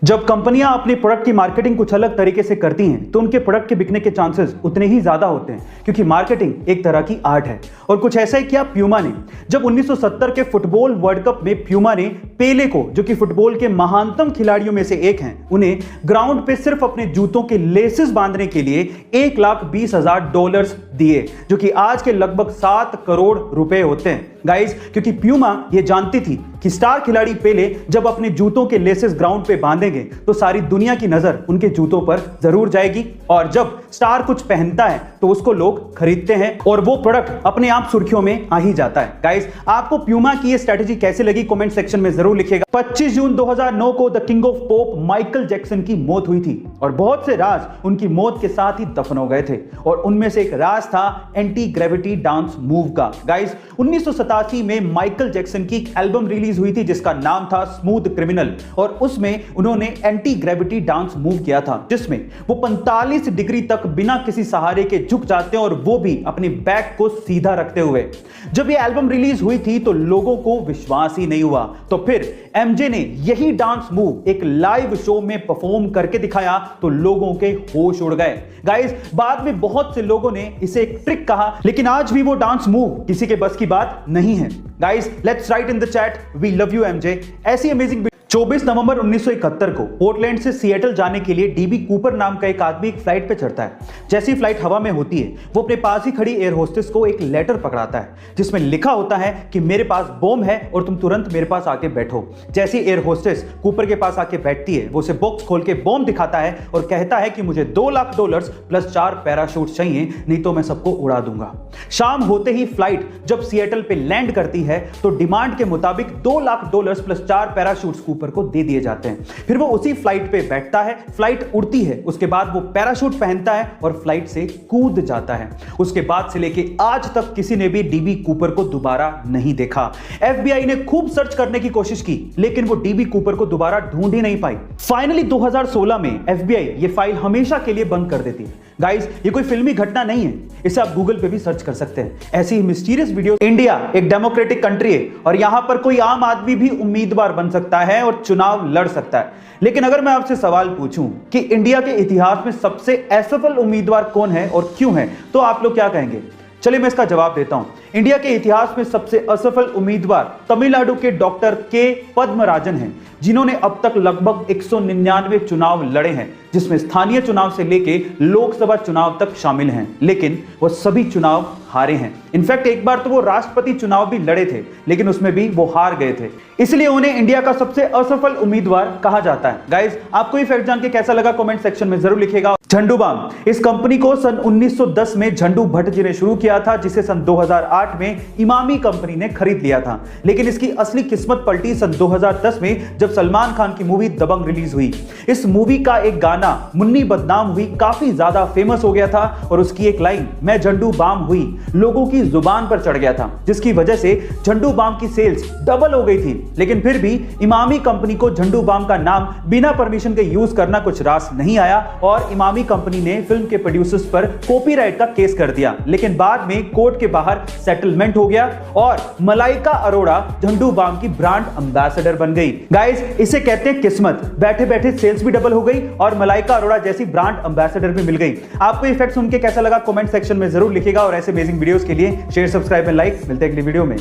जब कंपनियां अपनी प्रोडक्ट की मार्केटिंग कुछ अलग तरीके से करती हैं तो उनके प्रोडक्ट के बिकने के चांसेस उतने ही ज्यादा होते हैं, क्योंकि मार्केटिंग एक तरह की आर्ट है। और कुछ ऐसा ही किया प्यूमा ने। जब 1970 के फुटबॉल वर्ल्ड कप में प्यूमा ने पेले को, जो कि फुटबॉल के महानतम खिलाड़ियों में से एक हैं, उन्हें ग्राउंड पे सिर्फ अपने जूतों के लेसेस बांधने के लिए $1,20,000 दिए, जो कि आज के लगभग 7 करोड़ रुपए होते हैं गाइस। क्योंकि प्यूमा ये जानती थी कि स्टार खिलाड़ी पेले जब अपने जूतों के लेसेस ग्राउंड पे बांधेंगे तो सारी दुनिया की नजर उनके जूतों पर जरूर जाएगी, और जब स्टार कुछ पहनता है तो उसको लोग खरीदते हैं और वो प्रोडक्ट अपने आप सुर्खियों में आ ही जाता है। गाइस, आपको प्यूमा की ये स्ट्रेटेजी कैसे लगी कमेंट सेक्शन में जरूर लिखिएगा। 25 जून 2009 को the king of pop Michael Jackson की मौत हुई थी और बहुत से राज उनकी मौत के साथ ही दफन हो गए थे, और उनमें से एक राज था एंटी ग्रेविटी डांस मूव का। गाइस, 1987 में माइकल जैक्सन की एक एल्बम रिलीज हुई थी जिसका नाम था स्मूथ क्रिमिनल, और उसमें उन्होंने एंटी ग्रेविटी डांस मूव किया था, जिसमें वो 45 डिग्री तक बिना किसी सहारे के झुक जाते हैं, और वो भी अपने बैक को सीधा रखते हुए। जब ये एल्बम रिलीज हुई थी तो लोगों को विश्वास ही नहीं हुआ, तो फिर एमजे ने यही डांस मूव एक लाइव शो में परफॉर्म करके दिखाया तो लोगों के होश उड़ गए। गाइस, बाद में बहुत से लोगों ने इसे एक ट्रिक कहा, लेकिन आज भी वो डांस मूव किसी के बस की बात नहीं है। Guys, let's write in the chat we love you MJ. ऐसी अमेजिंग 24 नवंबर 1971 को पोर्टलैंड से सिएटल जाने के लिए डीबी कूपर नाम का एक आदमी एक फ्लाइट पे चढ़ता है। जैसी फ्लाइट हवा में होती है, वो अपने पास ही खड़ी एयर होस्टेस को एक लेटर पकड़ाता है जिसमें लिखा होता है कि मेरे पास बॉम्ब है और तुम तुरंत मेरे पास आके बैठो। जैसी एयर होस्टेस कूपर के पास आके बैठती है, वो उसे बॉक्स खोल के बॉम्ब दिखाता है और कहता है कि मुझे $2,00,000 प्लस 4 पैराशूट चाहिए, नहीं तो मैं सबको उड़ा दूंगा। शाम होते ही फ्लाइट जब सिएटल पे लैंड करती है तो डिमांड के मुताबिक $2,00,000 प्लस 4 पैराशूट को दे दिए जाते हैं। फिर वो उसी फ्लाइट पे बैठता है, फ्लाइट उड़ती है, उसके बाद वो पैराशूट पहनता है और फ्लाइट से कूद जाता है। उसके बाद से लेके आज तक किसी ने भी डीबी कूपर को दोबारा नहीं देखा। एफबीआई ने खूब सर्च करने की कोशिश की, लेकिन वो डीबी कूपर को दोबारा ढूंढ ही नहीं पाई। फाइनली 2016 में एफबीआई ये फाइल हमेशा के लिए बंद कर देती है। गाइस, ये कोई फिल्मी घटना नहीं है, इसे आप गूगल पे भी सर्च कर सकते हैं। ऐसी ही मिस्टीरियस वीडियो। इंडिया एक डेमोक्रेटिक कंट्री है और यहां पर कोई आम आदमी भी उम्मीदवार बन सकता है और चुनाव लड़ सकता है, लेकिन अगर मैं आपसे सवाल पूछूं कि इंडिया के इतिहास में सबसे असफल उम्मीदवार कौन है और क्यों है, तो आप लोग क्या कहेंगे? चलिए मैं इसका जवाब देता हूं। इंडिया के इतिहास में सबसे असफल उम्मीदवार तमिलनाडु के डॉक्टर के पद्मराजन हैं, जिन्होंने अब तक लगभग 199 चुनाव लड़े हैं, जिसमें स्थानीय चुनाव से लेके लोकसभा चुनाव तक शामिल हैं, लेकिन वो सभी चुनाव हारे हैं। इनफैक्ट एक बार तो वो राष्ट्रपति चुनाव भी लड़े थे, लेकिन उसमें भी वो हार गए थे, इसलिए उन्हें इंडिया का सबसे असफल उम्मीदवार कहा जाता है। गाइस, आपको ये फैक्ट जान के कैसा लगा कमेंट सेक्शन में जरूर लिखिएगा। झंडू बाम, इस कंपनी को सन 1910 में झंडू भट्ट जी ने शुरू किया था, जिसे सन 2008 में इमामी कंपनी ने खरीद लिया था, लेकिन इसकी असली किस्मत पलटी सन 2010 में जब सलमान खान की मूवी दबंग रिलीज हुई। इस मूवी का एक गाना मुन्नी बदनाम हुई काफी ज्यादा फेमस हो गया था, और उसकी एक लाइन मैं झंडू बाम हुई लोगों की जुबान पर चढ़ गया था, जिसकी वजह से झंडू बाम की सेल्स डबल हो गई थी। लेकिन फिर भी इमामी कंपनी को झंडू बाम का नाम बिना परमिशन के यूज करना कुछ रास नहीं आया, और इमामी कंपनी ने फिल्म के प्रोड्यूसर्स पर कॉपीराइट का केस कर दिया। लेकिन बाद में कोर्ट के बाहर सेटलमेंट हो गया और मलाइका अरोड़ा झंडू बाम की ब्रांड एम्बेसडर बन गई। गाइस, इसे कहते हैं किस्मत। बैठे बैठे सेल्स भी डबल हो गई और मलाइका अरोड़ा जैसी ब्रांड एम्बेसडर भी मिल गई। आपको ये फैक्ट सुन के कैसा लगा कमेंट सेक्शन में जरूर लिखिएगा, और ऐसे अमेजिंग वीडियोस के लिए शेयर, सब्सक्राइब एंड लाइक। मिलते हैं अगली वीडियो में।